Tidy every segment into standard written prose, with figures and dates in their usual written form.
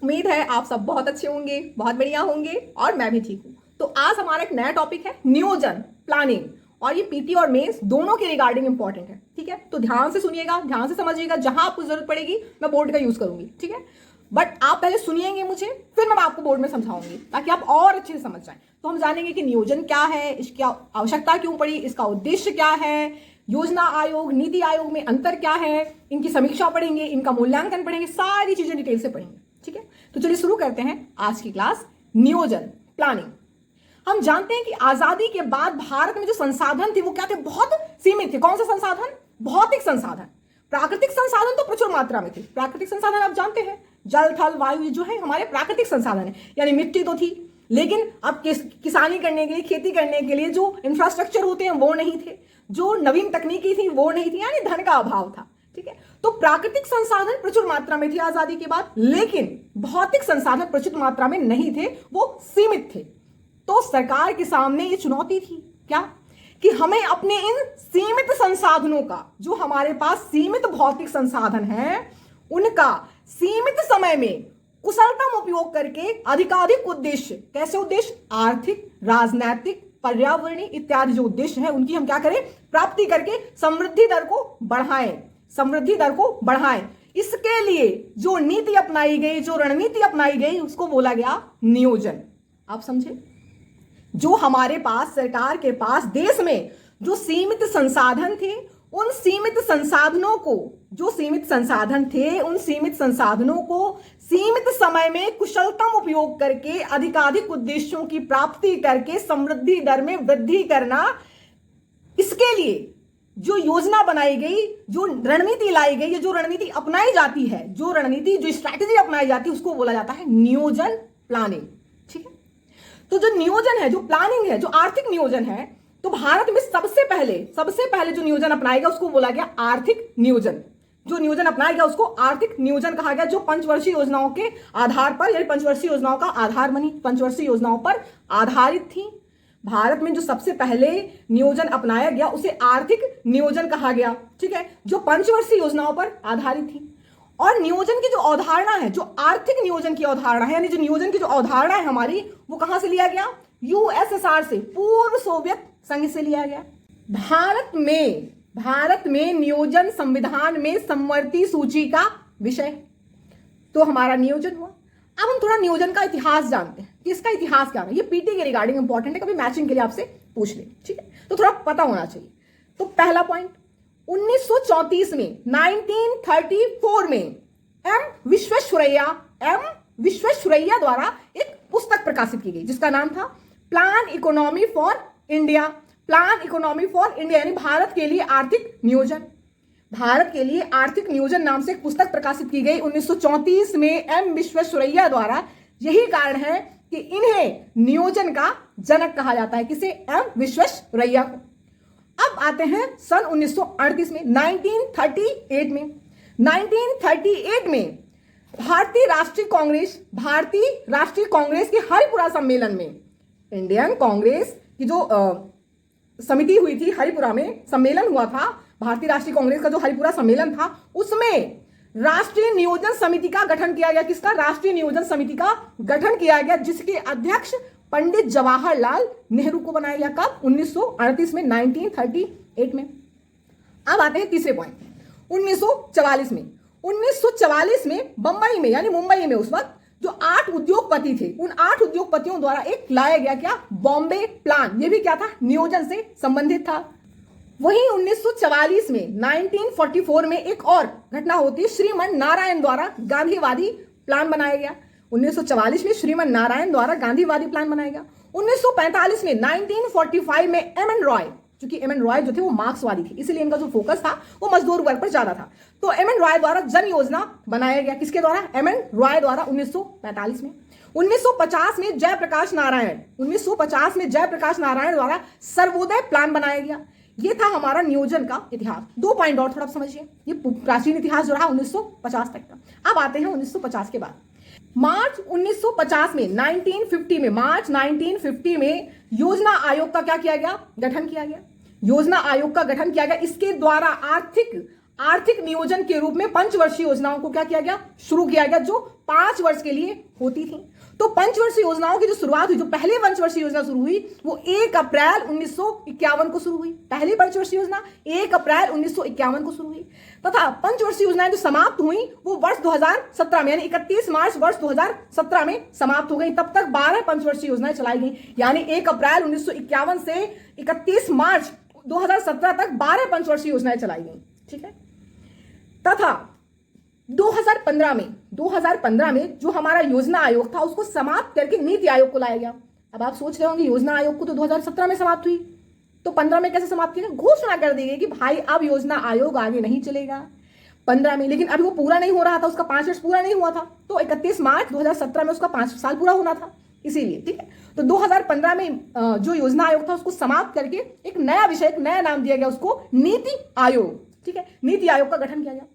उम्मीद है आप सब बहुत अच्छे होंगे, बहुत बढ़िया होंगे और मैं भी ठीक हूँ। तो आज हमारा एक नया टॉपिक है नियोजन, प्लानिंग, और ये पीटी और मेंस दोनों के रिगार्डिंग इंपॉर्टेंट है। ठीक है, तो ध्यान से सुनिएगा, ध्यान से समझिएगा। जहां आपको जरूरत पड़ेगी मैं बोर्ड का यूज करूंगी। ठीक है, बट आप पहले सुनिएंगे मुझे, फिर मैं आपको बोर्ड में समझाऊंगी ताकि आप और अच्छे से समझ जाएं। तो हम जानेंगे कि नियोजन क्या है, इसकी आवश्यकता क्यों पड़ी, इसका उद्देश्य क्या है, योजना आयोग नीति आयोग में अंतर क्या है, इनकी समीक्षा पढ़ेंगे, इनका मूल्यांकन पढ़ेंगे, सारी चीजें डिटेल से पढ़ेंगे। ठीक है, तो चलिए शुरू करते हैं आज की क्लास। नियोजन, प्लानिंग। हम जानते हैं कि आजादी के बाद भारत में जो संसाधन थे वो क्या थे, बहुत सीमित थे। कौन सा संसाधन? भौतिक संसाधन। प्राकृतिक संसाधन तो प्रचुर मात्रा में थे। प्राकृतिक संसाधन आप जानते हैं, जल थल वायु जो है हमारे प्राकृतिक संसाधन है, यानी मिट्टी तो थी, लेकिन अब किसानी करने के लिए, खेती करने के लिए जो इंफ्रास्ट्रक्चर होते हैं वो नहीं थे, जो नवीन तकनीकी थी वो नहीं थी, यानी धन का अभाव था। ठीक है, तो प्राकृतिक संसाधन प्रचुर मात्रा में थे आजादी के बाद, लेकिन भौतिक संसाधन प्रचुर मात्रा में नहीं थे, वो सीमित थे। तो सरकार के सामने ये चुनौती थी क्या, कि हमें अपने इन सीमित संसाधनों का, जो हमारे पास सीमित भौतिक संसाधन है, उनका सीमित समय में कुशलतम उपयोग करके अधिकाधिक उद्देश्य, कैसे उद्देश्य? आर्थिक, राजनैतिक, पर्यावरणीय इत्यादि जो उद्देश्य है उनकी हम क्या करें, प्राप्ति करके समृद्धि दर को बढ़ाएं, समृद्धि दर को बढ़ाएं। इसके लिए जो नीति अपनाई गई, जो रणनीति अपनाई गई, उसको बोला गया नियोजन। आप समझे? जो हमारे पास, सरकार के पास, देश में जो सीमित संसाधन थे, उन सीमित संसाधनों को, जो सीमित संसाधन थे, उन सीमित संसाधनों को सीमित समय में कुशलतम उपयोग करके अधिकाधिक उद्देश्यों की प्राप्ति करके समृद्धि दर में वृद्धि करना, इसके लिए जो योजना बनाई गई, जो रणनीति लाई गई, जो रणनीति अपनाई जाती है, जो रणनीति, जो स्ट्रैटेजी अपनाई जाती है, उसको बोला जाता है नियोजन, प्लानिंग। ठीक है, तो जो नियोजन है, जो प्लानिंग है, जो आर्थिक नियोजन है, तो भारत में सबसे पहले जो नियोजन अपनाया गया उसको बोला गया आर्थिक नियोजन। जो नियोजन अपनाया गया उसको आर्थिक नियोजन कहा गया, जो पंचवर्षीय योजनाओं के आधार पर, यानी पंचवर्षीय योजनाओं का आधार बनी, पंचवर्षीय योजनाओं पर आधारित थी। भारत में जो सबसे पहले नियोजन अपनाया गया उसे आर्थिक नियोजन कहा गया। ठीक है, जो पंचवर्षीय योजनाओं पर आधारित थी। और नियोजन की जो अवधारणा है, जो आर्थिक नियोजन की अवधारणा है, यानी जो नियोजन की जो अवधारणा है हमारी, वो कहां से लिया गया? यूएसएसआर से, पूर्व सोवियत संघ से लिया गया। भारत में नियोजन संविधान में समवर्ती सूची का विषय, तो हमारा नियोजन हुआ। अब हम थोड़ा नियोजन का इतिहास जानते हैं कि इसका इतिहास क्या है। ये पीटी के रिगार्डिंग इंपॉर्टेंट है, कभी मैचिंग के लिए आपसे पूछ ले। ठीक है, तो थोड़ा पता होना चाहिए। तो पहला पॉइंट, 1934 में, 1934 में एम विश्वेश्वरैया द्वारा एक पुस्तक प्रकाशित की गई जिसका नाम था plan economy for India. Plan economy for India यानी भारत के लिए आर्थिक नियोजन। भारत के लिए आर्थिक नियोजन नाम से एक पुस्तक प्रकाशित की गई 1934 में एम विश्वेश्वरैया द्वारा। यही कारण है कि इन्हें नियोजन का जनक कहा जाता है। किसे? एम विश्वेश्वरैया को। अब आते हैं सन 1938 में, 1938 में भारतीय राष्ट्रीय कांग्रेस के हरिपुरा सम्मेलन में, इंडियन कांग्रेस की जो समिति हुई थी, हरिपुरा में सम्मेलन हुआ था, भारतीय राष्ट्रीय कांग्रेस का जो हरिपुरा सम्मेलन था, उसमें राष्ट्रीय नियोजन समिति का गठन किया गया। किसका? राष्ट्रीय नियोजन समिति का गठन किया गया, जिसके अध्यक्ष पंडित जवाहरलाल नेहरू को बनाया गया। कब? 1938 में, 1938 में। अब आते हैं तीसरे पॉइंट, 1944 में बंबई में, यानी मुंबई में, उस वक्त जो 8 उद्योगपति थे, उन 8 उद्योगपतियों द्वारा एक लाया गया क्या? बॉम्बे प्लान। ये भी क्या था? नियोजन से संबंधित था। वहीं 1944 में, 1944 में एक और घटना होती है, श्रीमन नारायण द्वारा गांधीवादी प्लान बनाया गया। 1944 में श्रीमन नारायण द्वारा गांधीवादी प्लान बनाया गया। 1945 में, 1945 में एम एन रॉय, क्योंकि एम एन रॉय जो थे वो मार्क्सवादी थे, इसलिए इनका जो फोकस था वो मजदूर वर्ग पर ज्यादा था, तो एम एन रॉय द्वारा जन योजना बनाया गया। किसके द्वारा? एम एन रॉय द्वारा, 1945 में। 1950 में जयप्रकाश नारायण द्वारा सर्वोदय प्लान बनाया गया। ये था हमारा नियोजन का इतिहास। 2 पॉइंट और थोड़ा समझिए, ये प्राचीन इतिहास जो रहा 1950 तक का। अब आते हैं 1950 के बाद। मार्च 1950 में, 1950 में योजना आयोग का क्या किया गया? गठन किया गया। योजना आयोग का गठन किया गया। इसके द्वारा आर्थिक नियोजन के रूप में पंचवर्षीय योजनाओं को क्या किया गया, शुरू किया गया, जो 5 वर्ष के लिए होती थी। तो पंचवर्षीय योजनाओं की जो शुरुआत हुई, जो पहली पंचवर्षीय योजना शुरू हुई वो 1 अप्रैल 1951 को शुरू हुई। पहली पंचवर्षीय योजना 1 अप्रैल 1951 को शुरू हुई तथा पंचवर्षीय योजनाएं जो समाप्त हुई वो वर्ष 2017 में, यानी 31 मार्च वर्ष 2017 में समाप्त हो गई। तब तक 12 पंचवर्षीय योजनाएं चलाई गई, यानी 1 अप्रैल 1951 से 31 मार्च 2017 तक 12 पंचवर्षीय योजनाएं चलाई गई। ठीक है, तथा 2015 में जो हमारा योजना आयोग था उसको समाप्त करके नीति आयोग को लाया गया। अब आप सोच रहे होंगे योजना आयोग को तो 2017 में समाप्त हुई, तो 15 में कैसे समाप्त किया? घोषणा कर दी गई कि भाई अब योजना आयोग आगे नहीं चलेगा 15 में, लेकिन अभी वो पूरा नहीं हो रहा था, उसका 5 वर्ष पूरा नहीं हुआ था, तो 31 मार्च 2017 में उसका 5 साल पूरा होना था, इसीलिए। ठीक है, तो 2015 में जो योजना आयोग था उसको समाप्त करके एक नया विषय, एक नया नाम दिया गया उसको, नीति आयोग। ठीक है, नीति आयोग का गठन किया गया।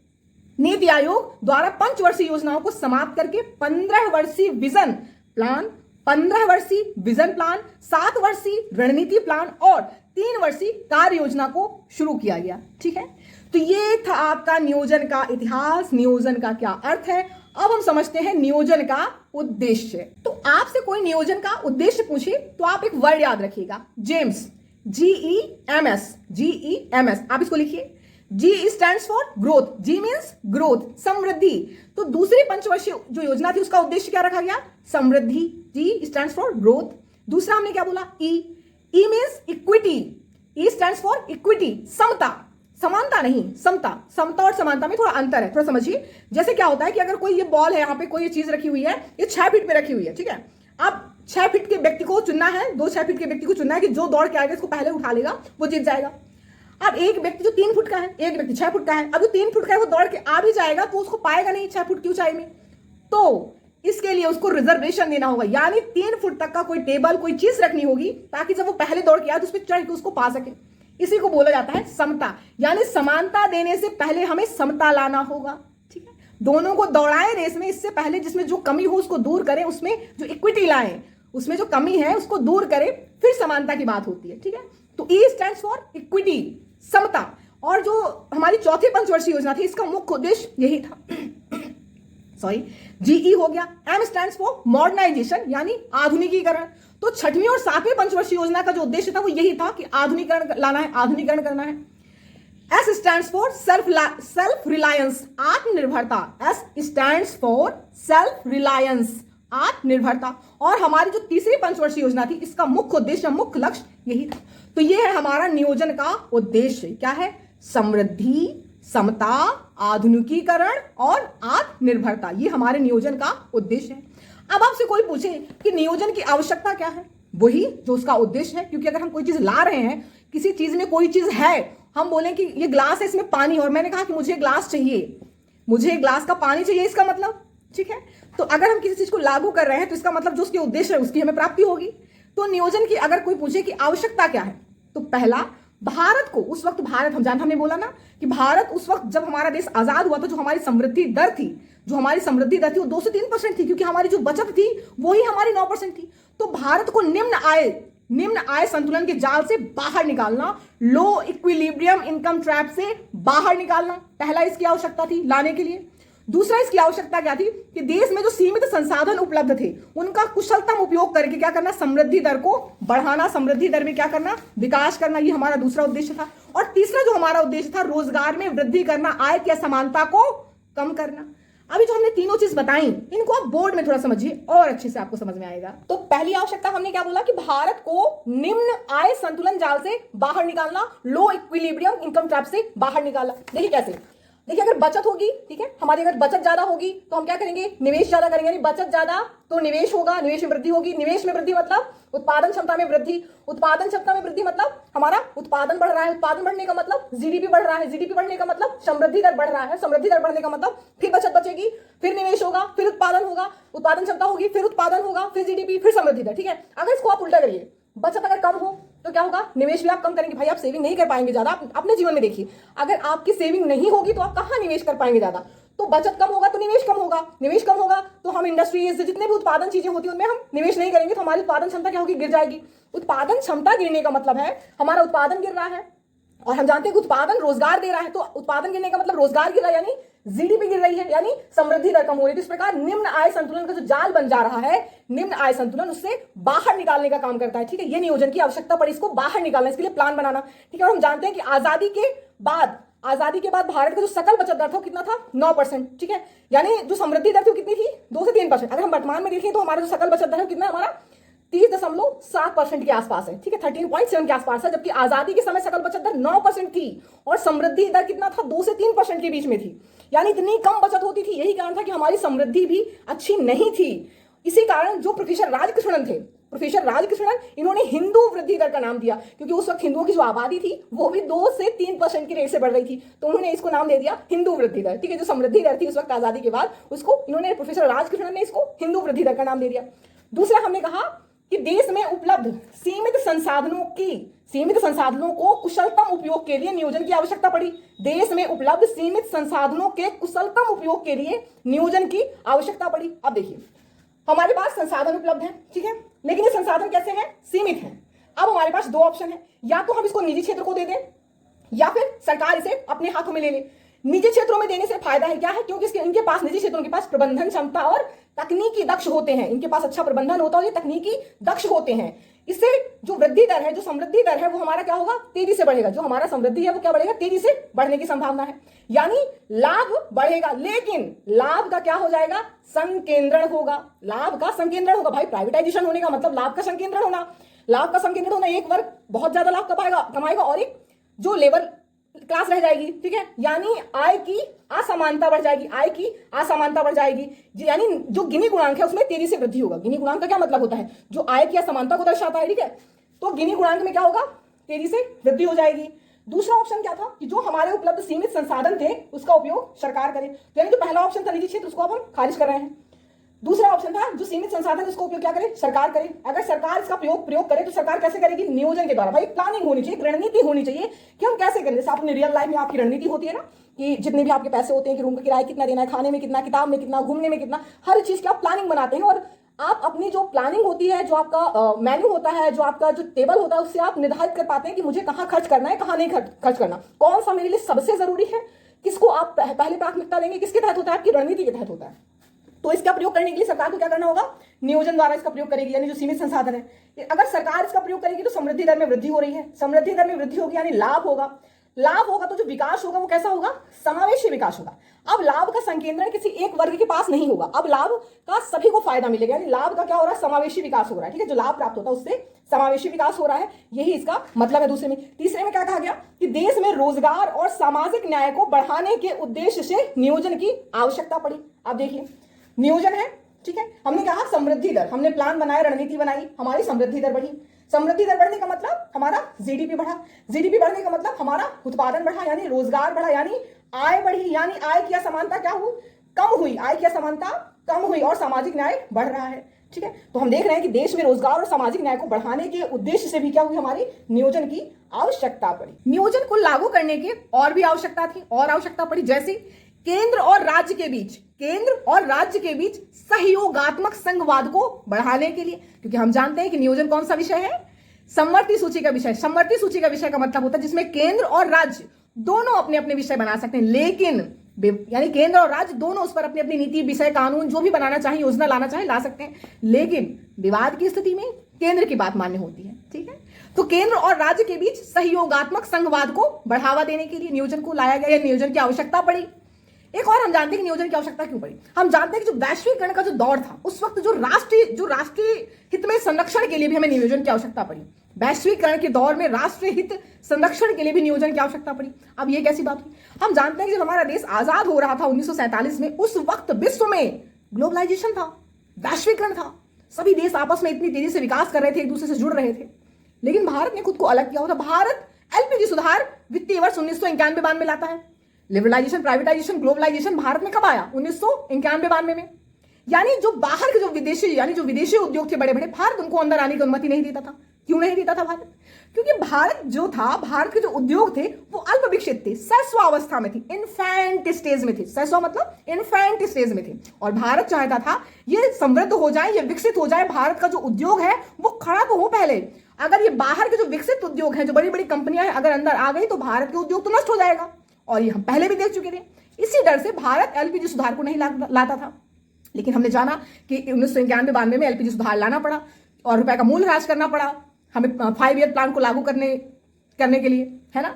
नीति आयोग द्वारा पंचवर्षीय योजनाओं को समाप्त करके 15 वर्षीय विजन प्लान, 15 वर्षीय विजन प्लान, 7 वर्षीय रणनीति प्लान और 3 वर्षीय कार्य योजना को शुरू किया गया। ठीक है, तो ये था आपका नियोजन का इतिहास, नियोजन का क्या अर्थ है। अब हम समझते हैं नियोजन का उद्देश्य। तो आपसे कोई नियोजन का उद्देश्य पूछे तो आप एक वर्ड याद रखिएगा, जेम्स, GEMS, GEMS, आप इसको लिखिए। G stands for growth, G means growth, समृद्धि। तो दूसरी पंचवर्षीय जो योजना थी उसका उद्देश्य क्या रखा गया? समृद्धि, G स्टैंड्स फॉर ग्रोथ। दूसरा हमने क्या बोला? E means equity, E stands for equity, समता, समानता नहीं, समता। समता और समानता में थोड़ा अंतर है, थोड़ा समझिए। जैसे क्या होता है कि अगर कोई ये बॉल है, यहाँ पे कोई ये चीज रखी हुई है, ये 6 फीट पे रखी हुई है। ठीक है, अब 6 फीट के व्यक्ति को चुनना है, 6 फीट के व्यक्ति को चुनना है कि जो दौड़ के आएगा इसको पहले उठा लेगा वो जीत जाएगा। अब एक व्यक्ति जो 3 फुट का है, एक व्यक्ति 6 फुट का है, अब जो 3 फुट का है वो दौड़ के आ भी जाएगा तो उसको पाएगा नहीं 6 फुट की ऊंचाई में, तो इसके लिए उसको रिजर्वेशन देना होगा, यानी 3 फुट तक का कोई टेबल, कोई चीज रखनी होगी ताकि जब वो पहले दौड़ के आए तो उस पर चढ़ के उसको पा सके। इसी को बोला जाता है समता, यानी समानता देने से पहले हमें समता लाना होगा। ठीक है, दोनों को दौड़ाएं रेस में, इससे पहले जिसमें जो कमी हो उसको दूर करें, उसमें जो इक्विटी लाएं, उसमें जो कमी है उसको दूर करें, फिर समानता की बात होती है। ठीक है, तो E स्टैंड्स फॉर इक्विटी, समता। और जो हमारी चौथी पंचवर्षीय योजना थी इसका मुख्य उद्देश्य यही था सॉरी, GE हो गया। M स्टैंड्स फॉर मॉडर्नाइजेशन, यानी आधुनिकीकरण। तो 6वीं और 7वीं पंचवर्षीय योजना का जो उद्देश्य था वो यही था कि आधुनिकीकरण लाना है, आधुनिकीकरण करना है। S stands for self reliance, आत्मनिर्भरता, S stands for self reliance, आत्मनिर्भरता। और हमारी जो तीसरी पंचवर्षीय योजना थी इसका मुख्य उद्देश्य, मुख्य लक्ष्य यही था। तो ये है हमारा नियोजन का उद्देश्य, क्या है? समृद्धि, समता, आधुनिकीकरण और आत्मनिर्भरता, ये हमारे नियोजन का उद्देश्य है। अब आपसे कोई पूछे कि नियोजन की आवश्यकता क्या है, वही जो उसका उद्देश्य है। क्योंकि अगर हम कोई चीज ला रहे हैं, किसी चीज में कोई चीज है, हम बोले कि ये ग्लास है, इसमें पानी, और मैंने कहा कि मुझे ग्लास चाहिए, मुझे ग्लास का पानी चाहिए, इसका मतलब, ठीक है, तो अगर हम किसी चीज को लागू कर रहे हैं तो इसका मतलब जो उसके उद्देश्य है उसकी हमें प्राप्ति होगी। तो नियोजन की अगर कोई पूछे कि आवश्यकता क्या है, तो पहला, भारत को उस वक्त, भारत हमने बोला ना कि भारत उस वक्त जब हमारा देश आजाद हुआ था, जो हमारी समृद्धि दर थी, वो 2 से 3% थी, क्योंकि हमारी जो बचत थी वही हमारी 9% थी। तो भारत को निम्न आय संतुलन के जाल से बाहर निकालना, लो इक्विलिब्रियम इनकम ट्रैप से बाहर निकालना, पहला इसकी आवश्यकता थी लाने के लिए। दूसरा इसकी आवश्यकता क्या थी कि देश में जो सीमित संसाधन उपलब्ध थे उनका कुशलतम उपयोग करके क्या करना, समृद्धि दर को बढ़ाना, समृद्धि दर में क्या करना, विकास करना, ये हमारा दूसरा उद्देश्य था। और तीसरा जो हमारा उद्देश्य था, रोजगार में वृद्धि करना, आय की असमानता को कम करना। अभी जो हमने तीनों चीज बताई, इनको आप बोर्ड में थोड़ा समझिए और अच्छे से आपको समझ में आएगा। तो पहली आवश्यकता हमने क्या बोला कि भारत को निम्न आय संतुलन जाल से बाहर निकालना, लो इक्विलिब्रियम इनकम ट्रैप से बाहर निकालना। देखिए कैसे, देखिए अगर बचत होगी, ठीक है, हमारी अगर बचत ज्यादा होगी तो हम क्या करेंगे, निवेश ज्यादा करेंगे, यानी बचत ज्यादा तो निवेश होगा, निवेश में वृद्धि होगी, निवेश में वृद्धि मतलब उत्पादन क्षमता में वृद्धि, उत्पादन क्षमता में वृद्धि मतलब हमारा उत्पादन बढ़ रहा है, उत्पादन बढ़ने का मतलब जीडीपी बढ़ रहा है, जीडीपी बढ़ने का मतलब समृद्धि दर बढ़ रहा है, समृद्धि दर बढ़ने का मतलब फिर बचत बचेगी, फिर निवेश होगा, फिर उत्पादन होगा, उत्पादन क्षमता होगी, फिर उत्पादन होगा, फिर जीडीपी, फिर समृद्धि दर। ठीक है, अगर इसको आप उल्टा करिए, बचत अगर कम हो तो क्या होगा, निवेश भी आप कम करेंगे। भाई आप सेविंग नहीं कर पाएंगे ज्यादा, अपने जीवन में देखिए, अगर आपकी सेविंग नहीं होगी तो आप कहां निवेश कर पाएंगे ज्यादा। तो बचत कम होगा तो निवेश कम होगा, निवेश कम होगा तो हम इंडस्ट्रीज, जितने भी उत्पादन चीजें होती है उनमें हम निवेश नहीं करेंगे, तो हमारी उत्पादन क्षमता क्या होगी, गिर जाएगी। उत्पादन क्षमता गिरने का मतलब है हमारा उत्पादन गिर रहा है, और हम जानते हैं कि उत्पादन रोजगार दे रहा है, तो उत्पादन गिरने का मतलब रोजगार गिर रहा है, यानी जीडीपी गिर रही है, यानी समृद्धि दर कम हो रही है। तो इस प्रकार निम्न आय संतुलन का जो जाल बन जा रहा है, निम्न आय संतुलन, उससे बाहर निकालने का काम करता है। ठीक है, ये नियोजन की आवश्यकता पड़ी, इसको बाहर निकालना, इसके लिए प्लान बनाना। ठीक है, और हम जानते हैं कि आजादी के बाद भारत का जो सकल बचत दर था कितना था, 9%। ठीक है, यानी जो समृद्धि दर थी कितनी थी, 2 से 3%। अगर हम वर्तमान में देखें तो हमारा जो सकल बचत दर है कितना, हमारा 30.7% के आसपास है। ठीक है, 13.7 के आसपास है, जबकि आजादी के समय सकल बचत दर 9% थी और समृद्धि दर कितना था, 2 से 3% के बीच में थी। यानी इतनी कम बचत होती थी। यही कारण था कि हमारी समृद्धि भी अच्छी नहीं थी। इसी कारण जो प्रोफेसर राजकृष्णन थे, इन्होंने हिंदू वृद्धि दर का नाम दिया, क्योंकि उस वक्त हिंदुओं की जो आबादी थी वो भी 2 से 3% की रेट से बढ़ रही थी, तो उन्होंने इसको नाम दे दिया हिंदू वृद्धि दर। ठीक है, जो समृद्धि दर थी उस वक्त आजादी के बाद, उसको प्रोफेसर राजकृष्णन ने इसको हिंदू वृद्धि दर का नाम दे दिया। दूसरा, हमने कहा कि देश में उपलब्ध सीमित संसाधनों को कुशलतम उपयोग के लिए नियोजन की आवश्यकता पड़ी। देश में उपलब्ध सीमित संसाधनों के कुशलतम उपयोग के लिए नियोजन की आवश्यकता पड़ी। अब देखिए, हमारे पास संसाधन उपलब्ध है, ठीक है, लेकिन ये संसाधन कैसे हैं, सीमित हैं। अब हमारे पास 2 ऑप्शन है, या तो हम इसको निजी क्षेत्र को दे दें या फिर सरकार इसे अपने हाथों में ले ले। निजी क्षेत्रों में देने से फायदा है क्या है, क्योंकि इनके पास, निजी क्षेत्रों के पास प्रबंधन क्षमता और तकनीकी दक्ष होते हैं, इनके पास अच्छा प्रबंधन होता है और ये तकनीकी दक्ष होते हैं। इससे जो वृद्धि दर है, जो समृद्धि दर है, वो हमारा क्या होगा, तेजी से बढ़ेगा। जो हमारा समृद्धि है वो क्या बढ़ेगा, तेजी से बढ़ने की संभावना है, यानी लाभ बढ़ेगा। लेकिन लाभ का क्या हो जाएगा, संकेंद्रण होगा। लाभ का संकेंद्रण होगा। भाई, प्राइवेटाइजेशन होने का मतलब लाभ का संकेंद्रण होना। लाभ का संकेंद्रण होना, एक वर्ग बहुत ज्यादा लाभ कमाएगा और एक जो लेबर क्लास रह जाएगी। ठीक है, यानी आय की असमानता बढ़ जाएगी, यानी जो गिनी गुणांक है उसमें तेजी से वृद्धि होगा। गिनी गुणांक का क्या मतलब होता है, जो आय की असमानता को दर्शाता है। ठीक है, तो गिनी गुणांक में क्या होगा, तेजी से वृद्धि हो जाएगी। दूसरा ऑप्शन क्या था कि जो हमारे उपलब्ध सीमित संसाधन थे उसका उपयोग सरकार करे, तो यानी जो पहला ऑप्शन था निजी क्षेत्र, उसको अब हम खारिज कर रहे हैं। दूसरा ऑप्शन था जो सीमित संसाधन, उसको उपयोग क्या करे, सरकार करे। अगर सरकार इसका प्रयोग करे तो सरकार कैसे करेगी, नियोजन के द्वारा। भाई, प्लानिंग होनी चाहिए, रणनीति होनी चाहिए कि हम कैसे करें। जैसे अपने रियल लाइफ में आपकी रणनीति होती है ना, कि जितने भी आपके पैसे होते हैं कि रूम का किराया कितना देना है, खाने में कितना, किताब में कितना, घूमने में कितना, हर चीज की आप प्लानिंग बनाते हैं। और आप अपनी जो प्लानिंग होती है, जो आपका मेन्यू होता है, जो आपका जो टेबल होता है, उससे आप निर्धारित कर पाते हैं कि मुझे कहाँ खर्च करना है, कहाँ नहीं खर्च करना, कौन सा मेरे लिए सबसे जरूरी है, किसको आप पहले प्राथमिकता देंगे, किसके तहत होता है, आपकी रणनीति के तहत होता है। तो इसका प्रयोग करने के लिए सरकार को क्या करना होगा, नियोजन द्वारा इसका प्रयोग करेगी। यानी जो सीमित संसाधन है, अगर सरकार इसका प्रयोग करेगी तो समृद्धि दर में वृद्धि हो रही है, समृद्धि दर में वृद्धि होगी यानी लाभ होगा। तो जो विकास होगा वो कैसा होगा, समावेशी विकास होगा। अब लाभ का संकेंद्रण किसी एक वर्ग के पास नहीं होगा, अब लाभ का सभी को फायदा मिलेगा, यानी लाभ का क्या हो रहा है, समावेशी विकास हो रहा है। ठीक है, जो लाभ प्राप्त होता है उससे समावेशी विकास हो रहा है, यही इसका मतलब है। दूसरे में, तीसरे में क्या कहा गया कि देश में रोजगार और सामाजिक न्याय को बढ़ाने के उद्देश्य से नियोजन की आवश्यकता पड़ी। अब देखिए, नियोजन है, ठीक है, हमने कहा समृद्धि दर, हमने प्लान बनाया, रणनीति बनाई, हमारी समृद्धि दर बढ़ी। समृद्धि दर बढ़ने का मतलब हमारा जीडीपी बढ़ा, जीडीपी बढ़ने का मतलब हमारा उत्पादन बढ़ा, यानी रोजगार बढ़ा, यानी आय बढ़ी, यानी आय की असमानता क्या हुई, कम हुई, आय की असमानता कम हुई और सामाजिक न्याय बढ़ रहा है। ठीक है, तो हम देख रहे हैं कि देश में रोजगार और सामाजिक न्याय को बढ़ाने के उद्देश्य से भी क्या हुई, हमारी नियोजन की आवश्यकता पड़ी। नियोजन को लागू करने की और भी आवश्यकता थी, और आवश्यकता पड़ी, जैसे केंद्र और राज्य के बीच सहयोगात्मक संघवाद को बढ़ाने के लिए, क्योंकि हम जानते हैं कि नियोजन कौन सा विषय है, समवर्ती सूची का विषय। समवर्ती सूची का विषय का मतलब होता है जिसमें केंद्र और राज्य दोनों अपने अपने विषय बना सकते हैं, लेकिन यानी केंद्र और राज्य दोनों उस पर अपनी अपनी नीति, विषय, कानून जो भी बनाना चाहे, योजना लाना चाहे, ला सकते हैं, लेकिन विवाद की स्थिति में केंद्र की बात मान्य होती है। ठीक है, तो केंद्र और राज्य के बीच सहयोगात्मक संघवाद को बढ़ावा देने के लिए नियोजन को लाया गया, या नियोजन की आवश्यकता पड़ी। एक और हम जानते हैं कि नियोजन की आवश्यकता क्यों पड़ी। हम जानते हैं कि जो वैश्वीकरण का जो दौर था उस वक्त जो राष्ट्रीय हित में संरक्षण के लिए भी हमें नियोजन की आवश्यकता पड़ी। वैश्वीकरण के दौर में राष्ट्रीय हित संरक्षण के लिए भी नियोजन की आवश्यकता पड़ी। अब ये कैसी बात हुई, हम जानते हैं कि जब हमारा देश आजाद हो रहा था 1947 में, उस वक्त विश्व में ग्लोबलाइजेशन था, वैश्वीकरण था, सभी देश आपस में इतनी तेजी से विकास कर रहे थे, एक दूसरे से जुड़ रहे थे, लेकिन भारत ने खुद को अलग किया हुआ था। भारत एलपीजी सुधार वित्तीय वर्ष 1991-92 में लाता है। लिबरलाइजेशन, प्राइवेटाइजेशन, ग्लोबलाइजेशन भारत में कब आया, 1991-92 में। यानी जो बाहर के जो विदेशी उद्योग थे बड़े बड़े, भारत उनको अंदर आने की अनुमति नहीं देता था। क्यों नहीं देता था भारत? क्योंकि भारत जो था, भारत के जो उद्योग थे वो अल्प विकसित थे, शैशवावस्था में थी, इन्फेंट स्टेज में थे। शैशव मतलब इन्फेंट स्टेज में थे, और भारत चाहता था ये समृद्ध हो जाए, ये विकसित हो जाए, भारत का जो उद्योग है वो खड़ा तो हो पहले। अगर ये बाहर के जो विकसित उद्योग हैं, जो बड़ी बड़ी कंपनियां हैं, अगर अंदर आ गई तो भारत के उद्योग तो नष्ट हो जाएगा, और ये हम पहले भी देख चुके थे। इसी डर से भारत एलपीजी सुधार को नहीं लाता था। लेकिन हमने जाना कि 1991-92 में एलपीजी सुधार लाना पड़ा और रुपए का मूल्यह्रास करना पड़ा हमें 5 ईयर प्लान को लागू करने के लिए, है ना।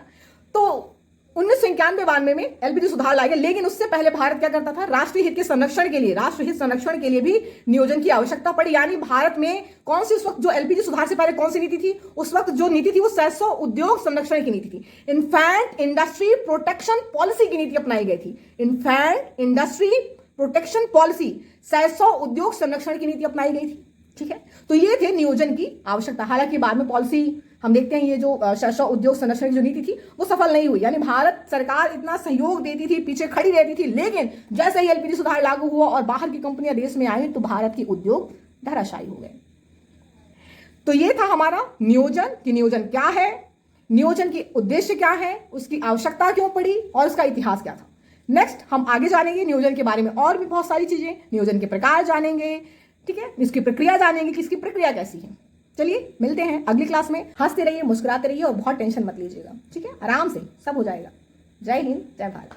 तो 1991-92 में एलपीजी सुधार लाए गए, लेकिन उससे पहले भारत क्या करता था, राष्ट्रीय हित के संरक्षण के लिए, राष्ट्रीय हित संरक्षण के लिए भी नियोजन की आवश्यकता पड़ी। यानी भारत में कौन सी उस वक्त जो एलपीजी सुधार से पहले कौन सी नीति थी, उस वक्त जो नीति थी वो शैशव उद्योग संरक्षण की नीति थी, इन्फेंट इंडस्ट्री प्रोटेक्शन पॉलिसी की नीति अपनाई गई थी। इन्फेंट इंडस्ट्री प्रोटेक्शन पॉलिसी, शैशव उद्योग संरक्षण की नीति अपनाई गई थी। ठीक है, तो ये थे नियोजन की आवश्यकता। हालांकि बाद में पॉलिसी हम देखते हैं, ये जो शैशव उद्योग संरक्षण की जो नीति थी वो सफल नहीं हुई। यानी भारत सरकार इतना सहयोग देती थी, पीछे खड़ी रहती थी, लेकिन जैसे ही एलपीजी सुधार लागू हुआ और बाहर की कंपनियां देश में आई तो भारत के उद्योग धराशायी हो गए। तो ये था हमारा नियोजन कि नियोजन क्या है, नियोजन के उद्देश्य क्या है, उसकी आवश्यकता क्यों पड़ी और उसका इतिहास क्या था। नेक्स्ट हम आगे जानेंगे नियोजन के बारे में और भी बहुत सारी चीजें, नियोजन के प्रकार जानेंगे, ठीक है, इसकी प्रक्रिया जानेंगे कि इसकी प्रक्रिया कैसी है। चलिए मिलते हैं अगली क्लास में। हंसते रहिए, मुस्कुराते रहिए और बहुत टेंशन मत लीजिएगा, ठीक है, आराम से सब हो जाएगा। जय हिंद, जय भारत।